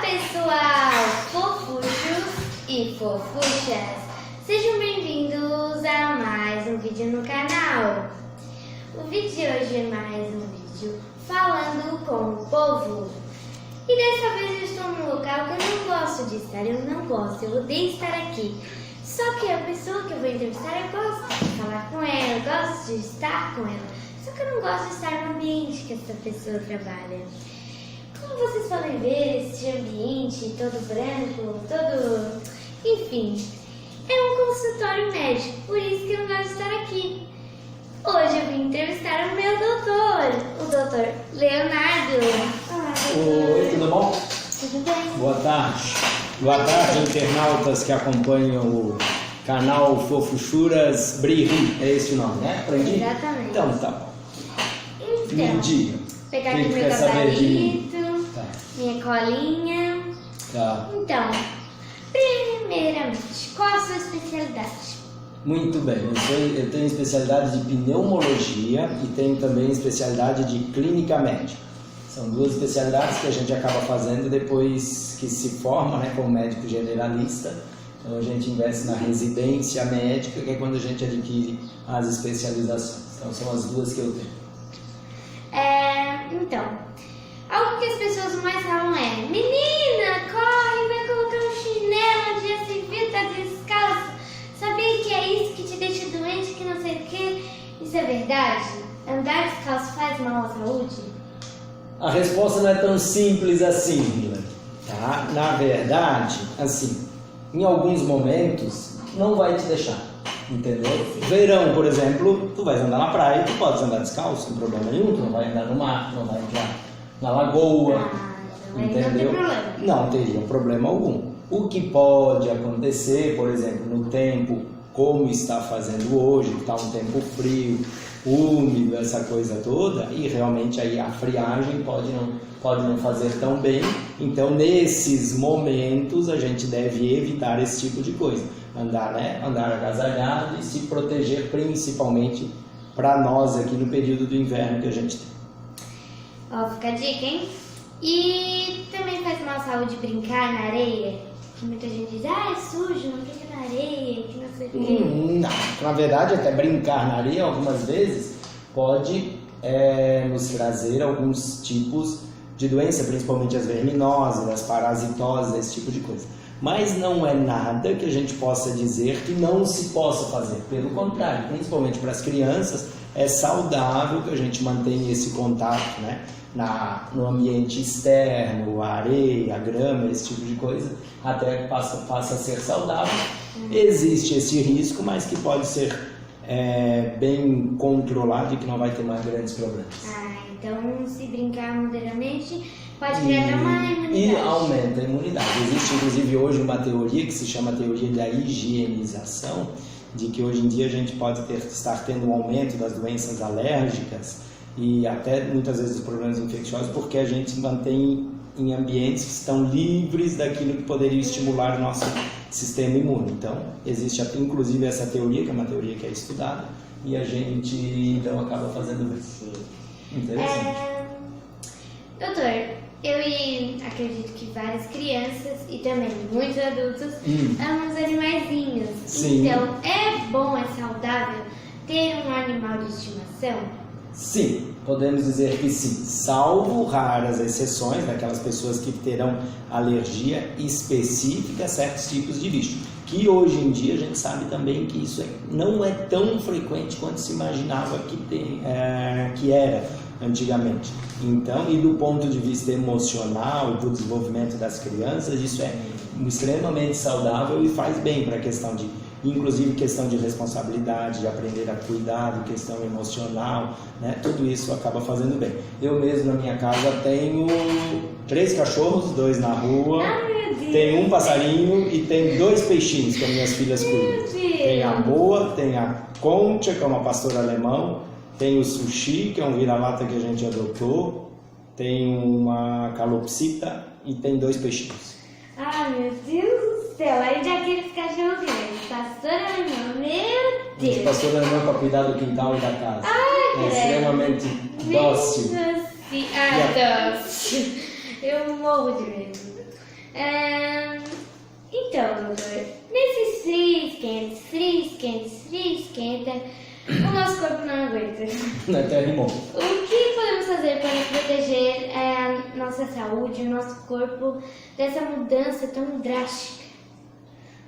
pessoal, fofuchos e fofuchas, sejam bem-vindos a mais um vídeo no canal. O vídeo de hoje é mais um vídeo falando com o povo. E dessa vez eu estou num local que eu não gosto de estar, eu odeio estar aqui. Só que a pessoa que eu vou entrevistar, eu gosto de falar com ela, eu gosto de estar com ela. Só que eu não gosto de estar no ambiente que essa pessoa trabalha. Como vocês podem ver, este ambiente todo branco, todo... enfim, é um consultório médico, por isso que eu não gosto de estar aqui. Hoje eu vim entrevistar o meu doutor, o doutor Leonardo. Olá, doutor. Oi, tudo bom? Tudo bem? Boa tarde. Boa tarde, internautas que acompanham o canal Fofuchuras Briri. É esse o nome, né? Aprendi? Exatamente. Então, tá bom. Me Então, diga. pegar Quem aqui meu quer saber de mim? gabarito, Tá. minha colinha. Tá. Então, primeiramente, qual a sua especialidade? Muito bem. Eu tenho especialidade de pneumologia e tenho também especialidade de clínica médica. São duas especialidades que a gente acaba fazendo depois que se forma, né, como médico generalista. Então a gente investe na residência médica, que é quando a gente adquire as especializações. Então são as duas que eu tenho. Então, algo que as pessoas mais falam é: menina, corre, vai colocar um chinelo, dia civil, tá descalço. Sabia que é isso que te deixa doente, que não sei o que? Isso é verdade? Andar descalço faz mal à saúde? A resposta não é tão simples assim, Hillary, tá? Na verdade, assim, em alguns momentos não vai te deixar, entendeu? Verão, por exemplo, tu vais andar na praia, tu podes andar descalço, sem problema nenhum, tu não vai andar no mar, não vai entrar na lagoa, Então aí entendeu? não tem problema. Não teria problema algum. O que pode acontecer, por exemplo, no tempo como está fazendo hoje, que está um tempo frio, úmido, essa coisa toda, e realmente aí a friagem pode não fazer tão bem. Então, nesses momentos, a gente deve evitar esse tipo de coisa. Andar agasalhado e se proteger, principalmente para nós aqui no período do inverno que a gente tem. Ó, fica a dica, hein? E também faz mal à saúde brincar na areia? Que muita gente diz, é sujo, não fica na areia, que não sei o quê. Não, na verdade, até brincar na areia algumas vezes pode nos trazer alguns tipos de doença, principalmente as verminosas, as parasitosas, esse tipo de coisa. Mas não é nada que a gente possa dizer que não se possa fazer. Pelo contrário, principalmente para as crianças, é saudável que a gente mantenha esse contato, né? No ambiente externo, a areia, a grama, esse tipo de coisa, até que passa a ser saudável. Existe esse risco, mas que pode ser bem controlado e que não vai ter mais grandes problemas. Então se brincar moderadamente pode criar até uma imunidade. E aumenta a imunidade. Existe inclusive hoje uma teoria que se chama teoria da higienização, de que hoje em dia a gente pode estar tendo um aumento das doenças alérgicas e até muitas vezes dos problemas infecciosos, porque a gente se mantém em ambientes que estão livres daquilo que poderia estimular o nosso sistema imune. Então, existe inclusive essa teoria, que é uma teoria que é estudada, e a gente então acaba fazendo isso. Interessante. Doutor, eu acredito que várias crianças e também muitos adultos amam os animaizinhos. Sim. Então, é bom, é saudável ter um animal de estimação? Sim, podemos dizer que sim, salvo raras exceções daquelas pessoas que terão alergia específica a certos tipos de bicho, que hoje em dia a gente sabe também que isso não é tão frequente quanto se imaginava que era antigamente. Então, e do ponto de vista emocional e do desenvolvimento das crianças, isso é extremamente saudável e faz bem para a questão de, inclusive questão de responsabilidade, de aprender a cuidar, de questão emocional, né? Tudo isso acaba fazendo bem. Eu mesmo na minha casa tenho 3 cachorros, 2 na rua, tenho um passarinho e tenho 2 peixinhos que as minhas filhas cuidam. Tem a Boa, tem a Concha, que é uma pastora alemão, tem o Sushi, que é um vira-lata que a gente adotou, tem uma calopsita e tem 2 peixinhos. Ah, meu Deus do céu, aí já aqueles cachorros grandes, pastor alemão, meu Deus. Pastor alemão para cuidar do quintal e da casa. Ai, é extremamente dócil. Dócil. Eu morro de medo. Então, doutor, nesses frio esquenta, o nosso corpo não aguenta. Até rimou. O que podemos fazer para proteger a nossa saúde, o nosso corpo dessa mudança tão drástica?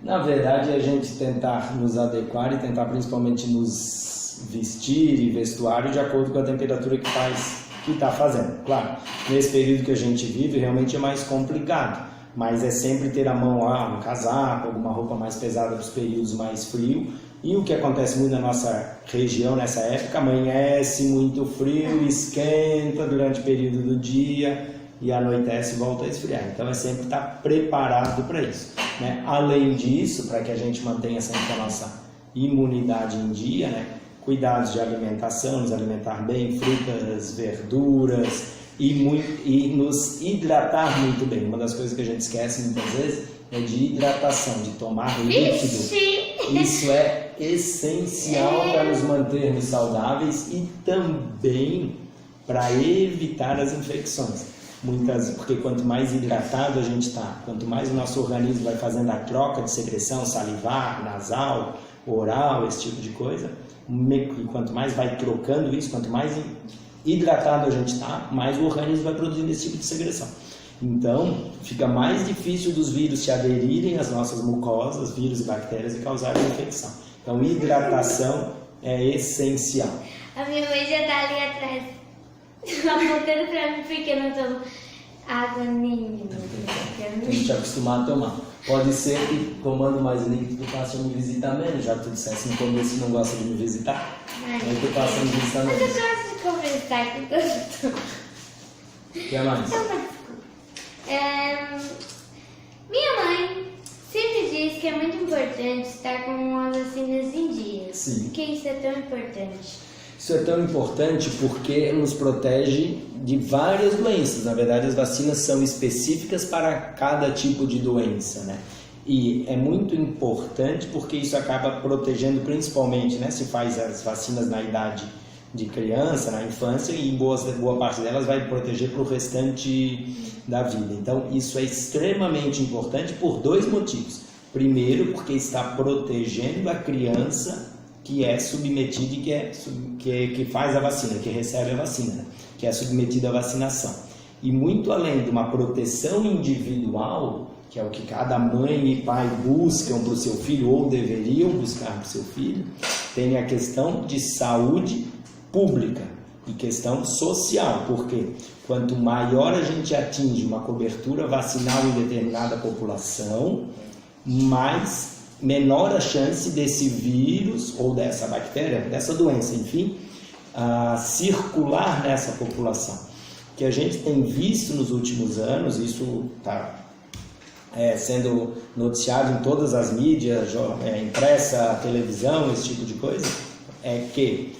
Na verdade, é a gente tentar nos adequar e tentar principalmente nos vestir e vestuário de acordo com a temperatura que está fazendo. Claro, nesse período que a gente vive, realmente é mais complicado, mas é sempre ter a mão lá, um casaco, alguma roupa mais pesada para os períodos mais frios. E o que acontece muito na nossa região nessa época, amanhece muito frio, esquenta durante o período do dia e anoitece e volta a esfriar. Então é sempre estar preparado para isso, né? Além disso, para que a gente mantenha sempre a nossa imunidade em dia, né? Cuidados de alimentação, nos alimentar bem, frutas, verduras e nos hidratar muito bem. Uma das coisas que a gente esquece muitas vezes é de hidratação, de tomar líquido. Isso é essencial para nos mantermos saudáveis e também para evitar as infecções. Porque quanto mais hidratado a gente está, quanto mais o nosso organismo vai fazendo a troca de secreção salivar, nasal, oral, esse tipo de coisa, e quanto mais vai trocando isso, quanto mais hidratado a gente está, mais o organismo vai produzindo esse tipo de secreção. Então, fica mais difícil dos vírus se aderirem às nossas mucosas, vírus e bactérias, e causarem infecção. Então, hidratação é essencial. A minha mãe já está ali atrás, apontando para mim porque eu não tomo água nenhuma. Tem que te acostumar a tomar. Pode ser que, tomando mais líquido, tu passe a me visitar menos, já que tu dissesse no começo que não gosta de me visitar. Aí tu passa a me visitar menos. Mas eu gosto de conversar com todo mundo. O que é mais? Minha mãe sempre diz que é muito importante estar com as vacinas em dia. Sim. Por que isso é tão importante? Isso é tão importante porque nos protege de várias doenças. Na verdade, as vacinas são específicas para cada tipo de doença, né? E é muito importante porque isso acaba protegendo principalmente, né? Se faz as vacinas na idade de criança, na infância, e boa parte delas vai proteger para o restante da vida. Então, isso é extremamente importante por dois motivos. Primeiro, porque está protegendo a criança que é submetida e que faz a vacina, que recebe a vacina, né? Que é submetida à vacinação. E muito além de uma proteção individual, que é o que cada mãe e pai buscam para o seu filho, ou deveriam buscar para o seu filho, tem a questão de saúde pública e questão social, porque quanto maior a gente atinge uma cobertura vacinal em determinada população, menor a chance desse vírus ou dessa bactéria, dessa doença, enfim, circular nessa população. O que a gente tem visto nos últimos anos, isso está sendo noticiado em todas as mídias, impressa, televisão, esse tipo de coisa, é que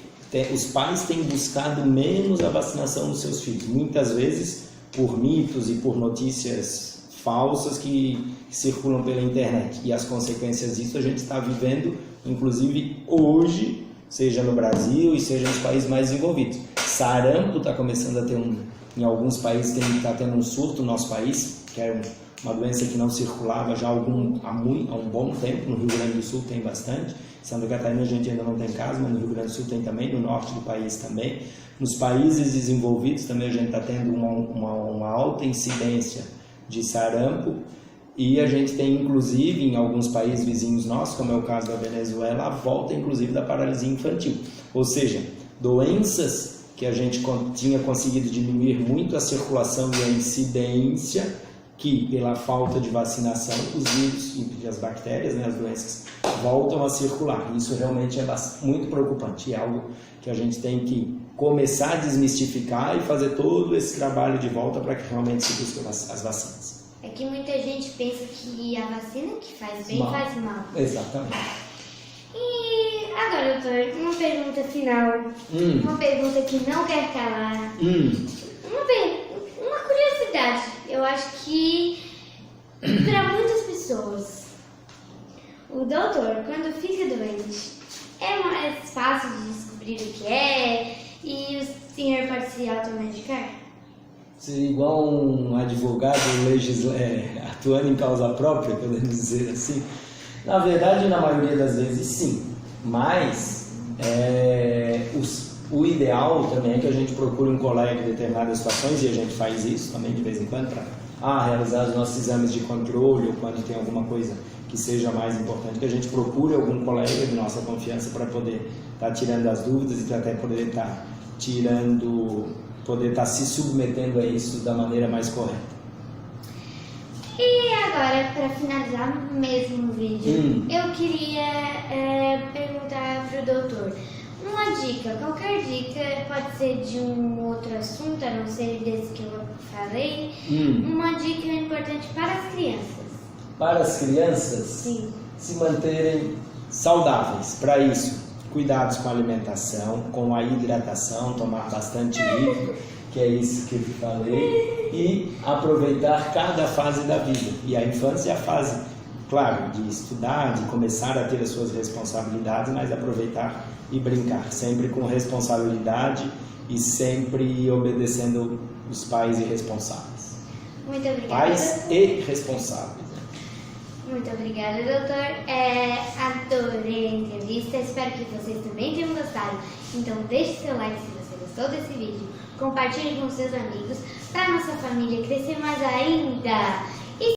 os pais têm buscado menos a vacinação dos seus filhos, muitas vezes por mitos e por notícias falsas que circulam pela internet. E as consequências disso a gente está vivendo, inclusive hoje, seja no Brasil e seja nos países mais desenvolvidos. Sarampo está começando a ter em alguns países está tendo um surto no nosso país, que é uma doença que não circulava já há um bom tempo. No Rio Grande do Sul tem bastante. Santa Catarina a gente ainda não tem caso, mas no Rio Grande do Sul tem também, no norte do país também. Nos países desenvolvidos também a gente está tendo uma alta incidência de sarampo, e a gente tem inclusive em alguns países vizinhos nossos, como é o caso da Venezuela, a volta inclusive da paralisia infantil. Ou seja, doenças que a gente tinha conseguido diminuir muito a circulação e a incidência, que pela falta de vacinação os vírus e as bactérias, né, as doenças, voltam a circular. Isso realmente é muito preocupante, é algo que a gente tem que começar a desmistificar e fazer todo esse trabalho de volta para que realmente se busque as vacinas. É que muita gente pensa que a vacina que faz bem faz mal. Exatamente. E agora, doutor, uma pergunta final. Uma pergunta que não quer calar. Uma curiosidade. Eu acho que para muitas pessoas, o doutor, quando fica doente, é mais fácil de descobrir o que é, e o senhor pode se automedicar? Seria igual um advogado atuando em causa própria, podemos dizer assim. Na verdade, na maioria das vezes, sim. Mas o ideal também é que a gente procure um colega em determinadas situações, e a gente faz isso também de vez em quando, para realizar os nossos exames de controle, ou quando tem alguma coisa que seja mais importante, que a gente procure algum colega de nossa confiança para poder estar tirando as dúvidas e até poder estar se submetendo a isso da maneira mais correta. E agora, para finalizar mesmo o vídeo, eu queria perguntar para o doutor uma dica, qualquer dica, pode ser de um outro assunto, a não ser desse que eu falei, uma dica importante para as crianças. Para as crianças? Sim. Se manterem saudáveis. Para isso, cuidados com a alimentação, com a hidratação, tomar bastante líquido, que é isso que eu falei, e aproveitar cada fase da vida. E a infância é a fase, claro, de estudar, de começar a ter as suas responsabilidades, mas aproveitar e brincar, sempre com responsabilidade e sempre obedecendo os pais irresponsáveis. Muito obrigada. Pais e responsáveis. Muito obrigada, doutor. Adorei a entrevista, espero que vocês também tenham gostado. Então deixe seu like se você gostou desse vídeo, compartilhe com seus amigos, para nossa família crescer mais ainda.